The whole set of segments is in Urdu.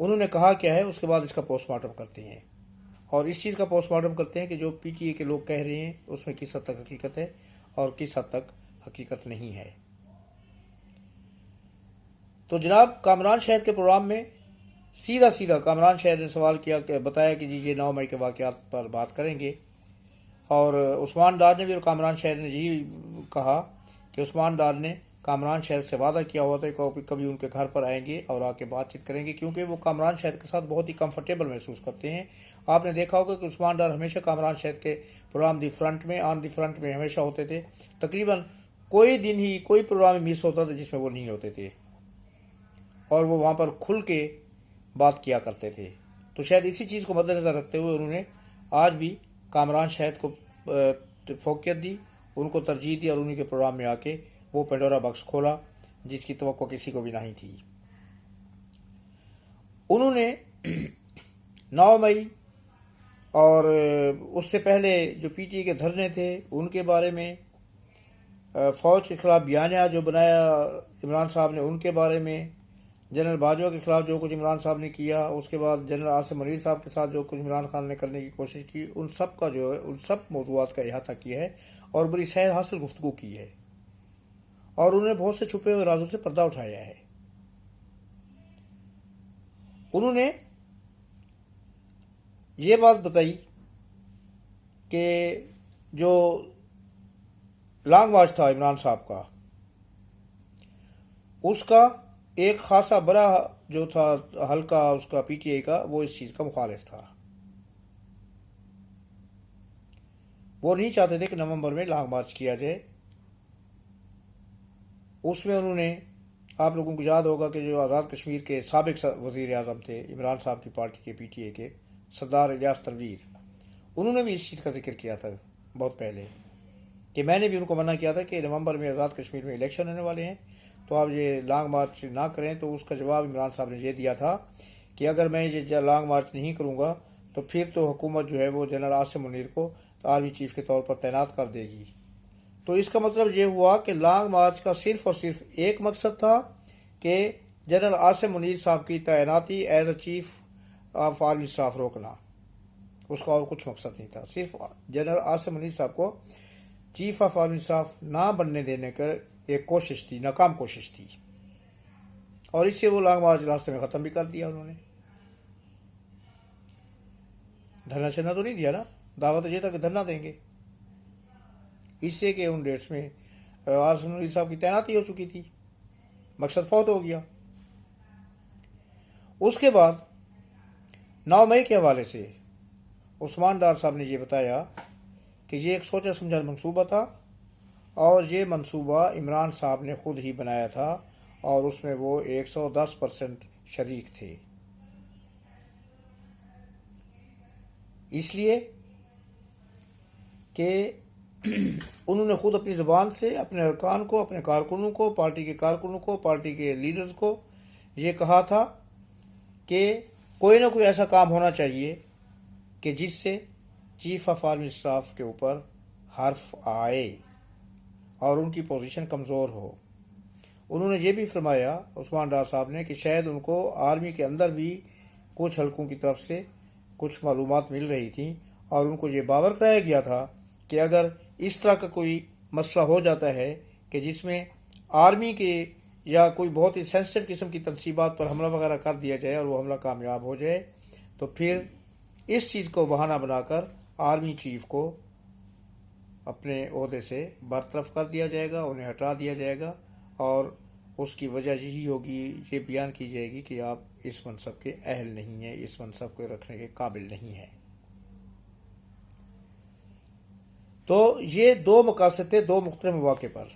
انہوں نے کہا کیا ہے اس کے بعد اس کا پوسٹ مارٹم کرتے ہیں، اور اس چیز کا پوسٹ مارٹم کرتے ہیں کہ جو پی ٹی اے کے لوگ کہہ رہے ہیں اس میں کس حد تک حقیقت ہے اور کس حد تک حقیقت نہیں ہے۔ تو جناب کامران شاہد کے پروگرام میں سیدھا کامران شاہد نے سوال کیا کہ بتایا کہ جی یہ 9 مئی کے واقعات پر بات کریں گے، اور عثمان ڈار نے بھی اور کامران شاہد نے جی کہا کہ عثمان ڈار نے کامران شاہد سے وعدہ کیا ہوا تھا کہ کبھی ان کے گھر پر آئیں گے اور آ کے بات چیت کریں گے، کیونکہ وہ کامران شاہد کے ساتھ بہت ہی کمفرٹیبل محسوس کرتے ہیں۔ آپ نے دیکھا ہوگا کہ عثمان ڈار ہمیشہ کامران شاہد کے پروگرام آن دی فرنٹ میں ہمیشہ ہوتے تھے، تقریباً کوئی دن ہی کوئی پروگرام مس ہوتا تھا جس میں وہ نہیں ہوتے تھے، اور وہ وہاں پر کھل کے بات کیا کرتے تھے۔ تو شاید اسی چیز کو مد نظر رکھتے ہوئے انہوں نے آج بھی کامران شاہد کو فوقیت دی، ان کو ترجیح دی، اور انہیں کے پروگرام میں آ کے وہ پینڈورا باکس کھولا جس کی توقع کسی کو بھی نہیں تھی۔ انہوں نے 9 مئی اور اس سے پہلے جو پی ٹی اے کے دھرنے تھے ان کے بارے میں، فوج کے خلاف بیانیہ جو بنایا عمران صاحب نے ان کے بارے میں، جنرل باجوہ کے خلاف جو کچھ عمران صاحب نے کیا، اس کے بعد جنرل عاصم منیر صاحب کے ساتھ جو کچھ عمران خان نے کرنے کی کوشش کی، ان سب کا جو ہے ان سب موضوعات کا احاطہ کیا ہے اور بڑی سیر حاصل گفتگو کی ہے، اور انہوں نے بہت سے چھپے ہوئے رازوں سے پردہ اٹھایا ہے۔ انہوں نے یہ بات بتائی کہ جو لانگ مارچ تھا عمران صاحب کا، اس کا ایک خاصا بڑا جو تھا حلقہ اس کا پی ٹی اے کا، وہ اس چیز کا مخالف تھا۔ وہ نہیں چاہتے تھے کہ نومبر میں لانگ مارچ کیا جائے۔ اس میں انہوں نے، آپ لوگوں کو یاد ہوگا کہ جو آزاد کشمیر کے سابق وزیر اعظم تھے عمران صاحب کی پارٹی کے پی ٹی اے کے، سردار الیاس تنویر، انہوں نے بھی اس چیز کا ذکر کیا تھا بہت پہلے، کہ میں نے بھی ان کو منع کیا تھا کہ نومبر میں آزاد کشمیر میں الیکشن ہونے والے ہیں، تو آپ یہ لانگ مارچ نہ کریں۔ تو اس کا جواب عمران صاحب نے یہ دیا تھا کہ اگر میں یہ لانگ مارچ نہیں کروں گا تو پھر تو حکومت جو ہے وہ جنرل عاصم منیر کو آرمی چیف کے طور پر تعینات کر دے گی۔ تو اس کا مطلب یہ ہوا کہ لانگ مارچ کا صرف اور صرف ایک مقصد تھا کہ جنرل عاصم منیر صاحب کی تعیناتی as a chief of army staff روکنا، اس کا اور کچھ مقصد نہیں تھا۔ صرف جنرل عاصم منیر صاحب کو چیف آف آرمی اسٹاف نہ بننے دینے کا ایک کوشش تھی، ناکام کوشش تھی، اور اس سے وہ لانگ مارچ راستے میں ختم بھی کر دیا انہوں نے۔ دھرنا چڑھنا تو نہیں دیا نا، دعویٰ تو یہ تھا کہ دھرنا دیں گے، اس سے کہ ان ڈیٹس میں عاصم منیر صاحب کی تعیناتی ہو چکی تھی، مقصد فوت ہو گیا۔ اس کے بعد 9 مئی کے حوالے سے عثمان ڈار صاحب نے یہ بتایا کہ یہ ایک سوچا سمجھا منصوبہ تھا، اور یہ منصوبہ عمران صاحب نے خود ہی بنایا تھا، اور اس میں وہ 110% شریک تھے، اس لیے کہ انہوں نے خود اپنی زبان سے اپنے ارکان کو، اپنے کارکنوں کو، پارٹی کے کارکنوں کو، پارٹی کے لیڈرز کو یہ کہا تھا کہ کوئی نہ کوئی ایسا کام ہونا چاہیے کہ جس سے چیف آف آرمی اسٹاف کے اوپر حرف آئے اور ان کی پوزیشن کمزور ہو۔ انہوں نے یہ بھی فرمایا عثمان ڈار صاحب نے کہ شاید ان کو آرمی کے اندر بھی کچھ حلقوں کی طرف سے کچھ معلومات مل رہی تھیں، اور ان کو یہ باور کرایا گیا تھا کہ اگر اس طرح کا کوئی مسئلہ ہو جاتا ہے کہ جس میں آرمی کے یا کوئی بہت ہی سینسٹیو قسم کی تنصیبات پر حملہ وغیرہ کر دیا جائے اور وہ حملہ کامیاب ہو جائے، تو پھر اس چیز کو بہانہ بنا کر آرمی چیف کو اپنے عہدے سے برطرف کر دیا جائے گا، انہیں ہٹا دیا جائے گا، اور اس کی وجہ یہی ہوگی، یہ بیان کی جائے گی کہ آپ اس منصب کے اہل نہیں ہیں، اس منصب کو رکھنے کے قابل نہیں ہیں۔ تو یہ دو مقاصد تھے دو مختلف مواقع پر،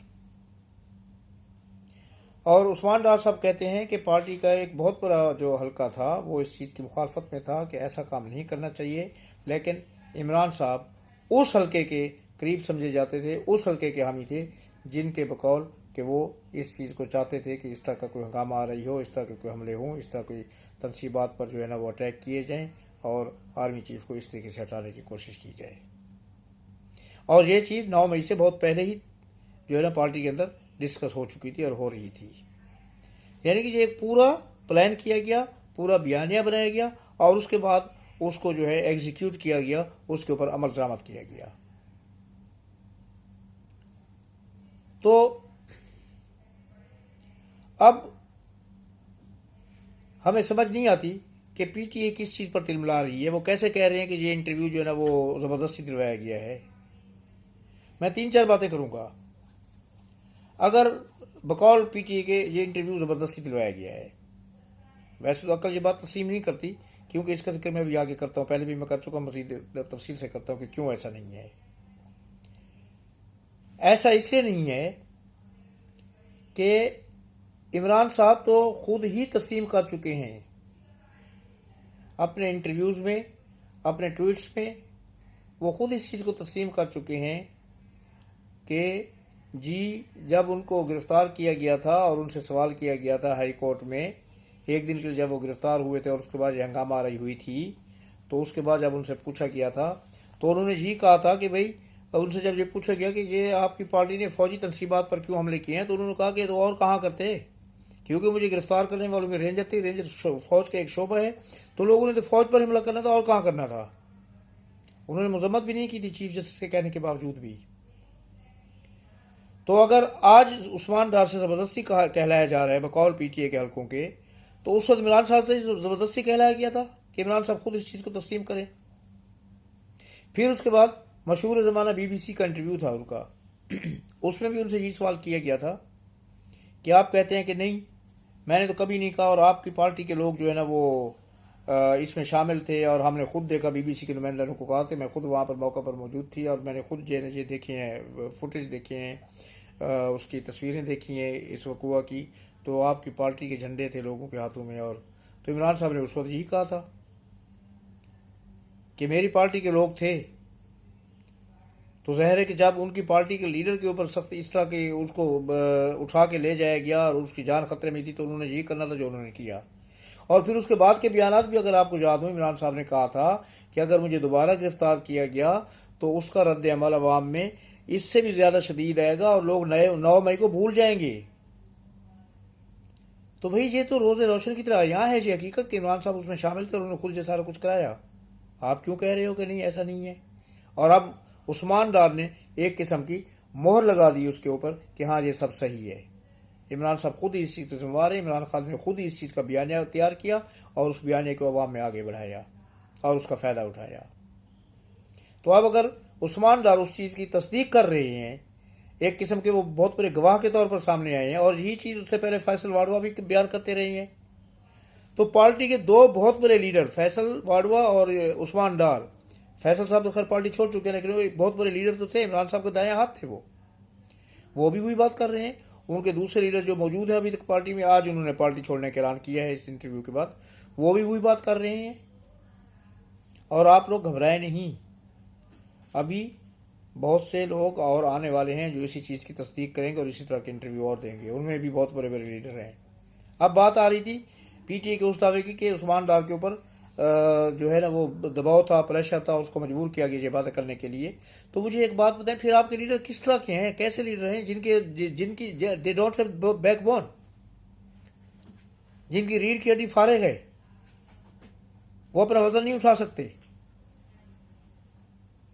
اور عثمان ڈار صاحب کہتے ہیں کہ پارٹی کا ایک بہت بڑا جو حلقہ تھا وہ اس چیز کی مخالفت میں تھا کہ ایسا کام نہیں کرنا چاہیے، لیکن عمران صاحب اس حلقے کے قریب سمجھے جاتے تھے، اس حلقے کے حامی تھے جن کے بقول کہ وہ اس چیز کو چاہتے تھے کہ اس طرح کا کوئی ہنگامہ آ رہی ہو، اس طرح کے کوئی حملے ہوں، اس طرح کوئی تنصیبات پر جو ہے نا وہ اٹیک کیے جائیں اور آرمی چیف کو اس طریقے سے ہٹانے کی کوشش کی جائے۔ اور یہ چیز 9 مئی سے بہت پہلے ہی جو ہے نا پارٹی کے اندر ڈسکس ہو چکی تھی اور ہو رہی تھی، یعنی کہ یہ ایک پورا پلان کیا گیا پورا بیانیہ بنایا گیا اور اس کے بعد اس کو جو ہے ایگزیکیوٹ کیا گیا، اس کے اوپر عمل درآمد کیا گیا۔ تو اب ہمیں سمجھ نہیں آتی کہ پی ٹی اے کس چیز پر تلملا رہی ہے۔ وہ کیسے کہہ رہے ہیں کہ یہ انٹرویو جو ہے نا وہ زبردستی دلوایا گیا ہے۔ میں 3-4 باتیں کروں گا۔ اگر بقول پی ٹی اے کے یہ انٹرویو زبردستی دلوایا گیا ہے، ویسے تو عقل یہ بات تسلیم نہیں کرتی، کیونکہ اس کا ذکر میں بھی آگے کرتا ہوں، پہلے بھی میں کر چکا ہوں، مزید تفصیل سے کرتا ہوں کہ کیوں ایسا نہیں ہے۔ ایسا اس لیے نہیں ہے کہ عمران صاحب تو خود ہی تسلیم کر چکے ہیں اپنے انٹرویوز میں، اپنے ٹویٹس میں، وہ خود اس چیز کو تسلیم کر چکے ہیں کہ جی جب ان کو گرفتار کیا گیا تھا اور ان سے سوال کیا گیا تھا ہائی کورٹ میں، ایک دن کے لیے جب وہ گرفتار ہوئے تھے اور اس کے بعد یہ ہنگامہ آرائی ہوئی تھی، تو اس کے بعد جب ان سے پوچھا گیا تھا تو انہوں نے جی کہا تھا کہ بھئی، ان سے جب یہ پوچھا گیا کہ یہ آپ کی پارٹی نے فوجی تنصیبات پر کیوں حملے کیے ہیں، تو انہوں نے کہا کہ تو اور کہاں کرتے، کیونکہ مجھے گرفتار کرنے والوں میں رینجر تھے، رینجر فوج کا ایک شعبہ ہے، تو لوگوں نے تو فوج پر حملہ کرنا تھا، اور کہاں کرنا تھا۔ انہوں نے مذمت بھی نہیں کی تھی چیف جسٹس کے کہنے کے باوجود بھی۔ تو اگر آج عثمان ڈار سے زبردستی کہلایا جا رہا ہے بقول پی ٹی اے کے حلقوں کے، تو اس وقت عمران صاحب سے زبردستی کہلایا گیا تھا کہ عمران صاحب خود اس چیز کو تسلیم کریں۔ پھر اس کے بعد مشہور زمانہ بی بی سی کا انٹرویو تھا ان کا، اس میں بھی ان سے یہ سوال کیا گیا تھا کہ آپ کہتے ہیں کہ نہیں میں نے تو کبھی نہیں کہا، اور آپ کی پارٹی کے لوگ جو ہے نا وہ اس میں شامل تھے، اور ہم نے خود دیکھا، بی بی سی کے نمائندوں کو کہا کہ میں خود وہاں پر موقع پر موجود تھی، اور میں نے خود جو ہے یہ دیکھے ہیں، فوٹیج دیکھے ہیں، اس کی تصویریں دیکھی ہیں اس وقوع کی، تو آپ کی پارٹی کے جھنڈے تھے لوگوں کے ہاتھوں میں۔ اور تو عمران صاحب نے اس وقت یہی کہا تھا کہ میری پارٹی کے لوگ تھے، تو ظاہر ہے کہ جب ان کی پارٹی کے لیڈر کے اوپر سخت اس طرح کے اس کو اٹھا کے لے جایا گیا اور اس کی جان خطرے میں تھی، تو انہوں نے یہی کرنا تھا جو انہوں نے کیا۔ اور پھر اس کے بعد کے بیانات بھی اگر آپ کو یاد ہوں، عمران صاحب نے کہا تھا کہ اگر مجھے دوبارہ گرفتار کیا گیا تو اس کا رد عمل عوام میں اس سے بھی زیادہ شدید آئے گا اور لوگ 9 مئی کو بھول جائیں گے۔ تو بھئی یہ تو روز روشن کی طرح یہاں ہے یہ حقیقت کہ عمران صاحب اس میں شامل تھے اور انہوں نے خود یہ سارا کچھ کرایا۔ آپ کیوں کہہ رہے ہو کہ نہیں ایسا نہیں ہے؟ اور اب عثمان ڈار نے ایک قسم کی مہر لگا دی اس کے اوپر کہ ہاں یہ سب صحیح ہے، عمران صاحب خود ہی اس چیز کے ذمہ دار ہیں، عمران خان نے خود ہی اس چیز کا بیانیہ تیار کیا اور اس بیانیے کو عوام میں آگے بڑھایا اور اس کا فائدہ اٹھایا۔ تو اب اگر عثمان ڈار اس چیز کی تصدیق کر رہے ہیں، ایک قسم کے وہ بہت بڑے گواہ کے طور پر سامنے آئے ہیں، اور یہی چیز اس سے پہلے فیصل واڈوا بھی بیان کرتے رہے ہیں، تو پارٹی کے 2 بہت بڑے لیڈر فیصل واڈوا اور عثمان ڈار، فیصل صاحب تو خیر پارٹی چھوڑ چکے ہیں، لیکن وہ بہت بڑے لیڈر تو تھے، عمران صاحب کے دائیں ہاتھ تھے، وہ بھی وہی بات کر رہے ہیں۔ ان کے دوسرے لیڈر جو موجود ہیں ابھی تک پارٹی میں، آج انہوں نے پارٹی چھوڑنے کا اعلان کیا ہے اس انٹرویو کے بعد، وہ بھی وہی بات کر رہے ہیں۔ اور آپ لوگ گھبرائے نہیں، ابھی بہت سے لوگ اور آنے والے ہیں جو اسی چیز کی تصدیق کریں گے اور اسی طرح کے انٹرویو اور دیں گے، ان میں بھی بہت بڑے بڑے لیڈر ہیں۔ اب بات آ رہی تھی پی ٹی اے کے اس دعوے کی کہ عثمان ڈار کے اوپر جو ہے نا وہ دباؤ تھا، پریشر تھا، اس کو مجبور کیا گیا یہ باتیں کرنے کے لیے۔ تو مجھے ایک بات بتائیں، پھر آپ کے لیڈر کس طرح کے ہیں، کیسے لیڈر ہیں جن کی they don't have back bone, جن کی ریڑھ کی ہڈی فارغ ہے، وہ اپنا وزن نہیں اٹھا سکتے،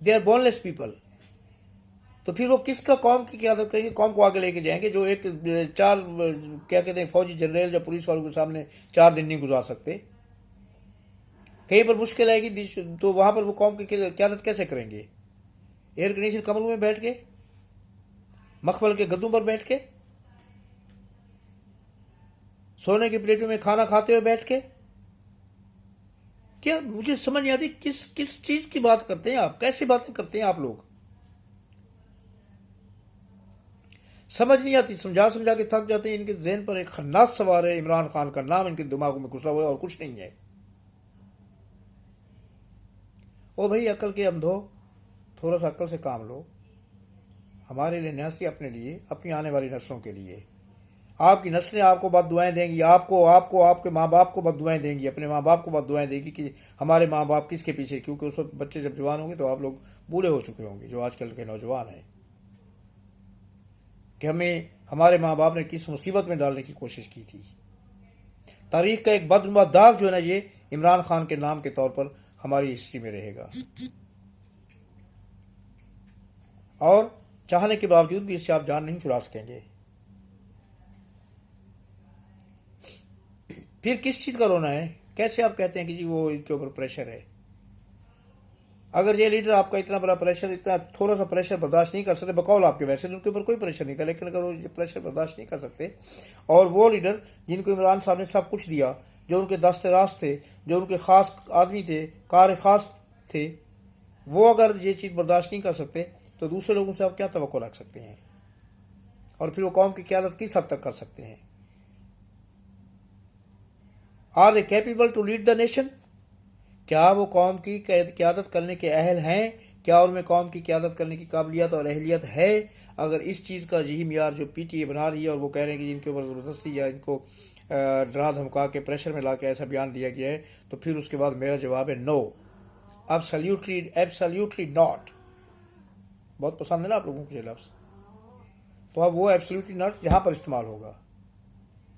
they are boneless people, تو پھر وہ کس کا قوم کی قیادت کریں گے، قوم کو آگے لے کے جائیں گے، جو ایک 4 کیا کہتے ہیں فوجی جنرل یا پولیس والوں کے سامنے 4 دن نہیں گزار سکتے، کہیں پر مشکل آئے گی تو وہاں پر وہ قوم کی قیادت کیسے کریں گے؟ ایئر کنڈیشن کمروں میں بیٹھ کے، مخمل کے گدوں پر بیٹھ کے، سونے کی پلیٹوں میں کھانا کھاتے ہوئے بیٹھ کے؟ کیا مجھے سمجھ نہیں آتی کس چیز کی بات کرتے ہیں آپ، کیسی باتیں کرتے ہیں آپ لوگ، سمجھ نہیں آتی، سمجھا کے تھک جاتے ہیں۔ ان کے ذہن پر ایک خناس سوار ہے، عمران خان کا نام ان کے دماغوں میں گھسا ہوا ہے اور کچھ نہیں ہے۔ او بھائی عقل کے اندھو، تھوڑا سا عقل سے کام لو، ہمارے لیے نہ سی، اپنے لیے، اپنی آنے والی نسلوں کے لیے۔ آپ کی نسلیں آپ کو بد دعائیں دیں گی، آپ کے ماں باپ کو بد دعائیں دیں گی، اپنے ماں باپ کو بد دعائیں دیں گی کہ ہمارے ماں باپ کس کے پیچھے، کیونکہ اس وقت بچے جب جوان ہوں گے تو آپ لوگ بوڑھے ہو چکے ہوں گے، جو آج کل کے نوجوان ہیں، کہ ہمارے ماں باپ نے کس مصیبت میں ڈالنے کی کوشش کی تھی۔ تاریخ کا ایک بدنما داغ جو ہے نا یہ عمران خان کے نام کے طور پر ہماری ہسٹری میں رہے گا، اور چاہنے کے باوجود بھی اس سے آپ جان نہیں چھڑا سکیں گے۔ پھر کس چیز کا رونا ہے؟ کیسے آپ کہتے ہیں کہ جی وہ ان کے اوپر پریشر ہے؟ اگر یہ لیڈر آپ کا اتنا بڑا پریشر، اتنا تھوڑا سا پریشر برداشت نہیں کر سکتے، بقول آپ کے ویسے ان کے اوپر کوئی پریشر نہیں تھا، لیکن اگر وہ یہ پریشر برداشت نہیں کر سکتے، اور وہ لیڈر جن کو عمران صاحب نے سب کچھ دیا، جو ان کے دست راست تھے، جو ان کے خاص آدمی تھے، کار خاص تھے، وہ اگر یہ چیز برداشت نہیں کر سکتے تو دوسرے لوگوں سے آپ کیا توقع رکھ سکتے ہیں؟ اور پھر وہ قوم کی قیادت کس حد تک کر سکتے ہیں؟ Are they capable to lead the nation? کیا وہ قوم کی قیادت کرنے کے اہل ہیں؟ کیا ان میں قوم کی قیادت کرنے کی قابلیت اور اہلیت ہے؟ اگر اس چیز کا یہی معیار جو پی ٹی اے بنا رہی ہے، اور وہ کہہ رہے ہیں کہ جن کے اوپر زبردستی یا ان کو ڈرا دھمکا کے پریشر میں لا کے ایسا بیان دیا گیا ہے، تو پھر اس کے بعد میرا جواب ہے نو، ایبسلیوٹلی ناٹ۔ بہت پسند ہے نا آپ لوگوں کو یہ لفظ، تو اب وہ ایبسلیوٹلی ناٹ یہاں پر استعمال ہوگا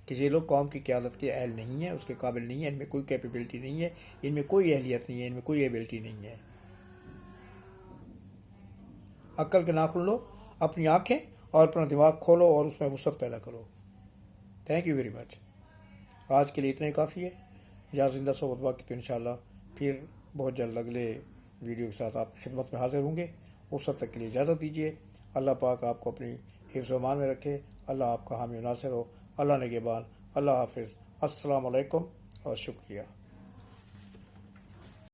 کہ یہ لوگ قوم کی قیادت کے اہل نہیں ہیں، اس کے قابل نہیں ہیں، ان میں کوئی کیپیبلٹی نہیں ہے، ان میں کوئی اہلیت نہیں ہے، ان میں کوئی ایبلٹی نہیں ہے۔ عقل کے ناخن لو، اپنی آنکھیں اور اپنا دماغ کھولو اور اس میں وسعت پیدا کرو۔ Thank you very much. آج کے لیے اتنا ہی کافی ہے۔ یا زندہ صحبت باقی تو انشاءاللہ پھر بہت جلد اگلے ویڈیو کے ساتھ آپ کی خدمت میں حاضر ہوں گے۔ اس وقت تک کے لیے اجازت دیجیے۔ اللہ پاک آپ کو اپنی حفظ و امان میں رکھے۔ اللہ آپ کا حامی و ناصر ہو۔ اللہ نگہبان۔ اللہ حافظ۔ السلام علیکم اور شکریہ۔